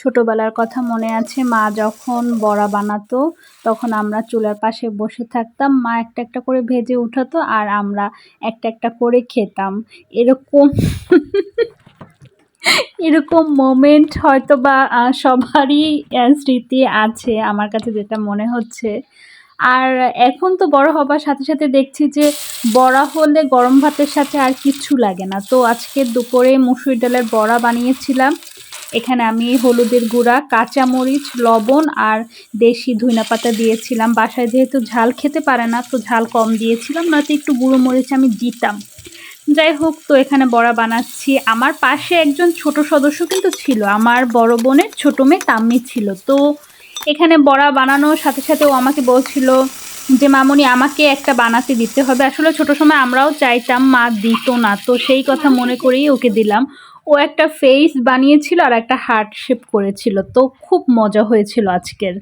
ছোটবেলার কথা মনে আছে, মা যখন বড়া বানাতো তখন আমরা চুলার পাশে বসে থাকতাম। মা একটা, একটা করে ভেজে উঠাতো আর আমরা একটা, একটা করে খেতাম। এরকম এরকম মোমেন্ট হয়তোবা সবারই স্মৃতি আছে আমার কাছে যেটা মনে হচ্ছে। আর এখন তো বড় হবার সাথে, সাথে দেখছি যে বড়া হলে গরম ভাতের সাথে আর কিচ্ছু লাগে না। তো আজকে দুপুরে মসুর ডালের বড়া বানিয়েছিলাম। এখানে আমি হলুদের গুঁড়া, কাঁচামরিচ, লবণ আর দেশি ধইনা পাতা দিয়েছিলাম। বাসায় যেহেতু ঝাল খেতে পারে না তো ঝাল কম দিয়েছিলাম, নয়তো একটু গুঁড়ো মরিচ আমি দিতাম। যাই হোক, তো এখানে বড়া বানাচ্ছি। আমার পাশে একজন ছোট সদস্য কিন্তু ছিল, আমার বড় বোনের ছোট মেয়ে তাম্মি ছিল। তো এখানে বড়া বানানোর সাথে সাথে ও আমাকে বলছিল যে মামুনি আমাকে একটা বানাতে দিতে হবে। আসলে ছোট সময় আমরাও চাইতাম, মা দিত না, তো সেই কথা মনে করেই ওকে দিলাম। ও একটা ফেস বানিয়েছিল আর একটা হার্ট শেপ করেছিল, তো খুব মজা হয়েছিল আজকের।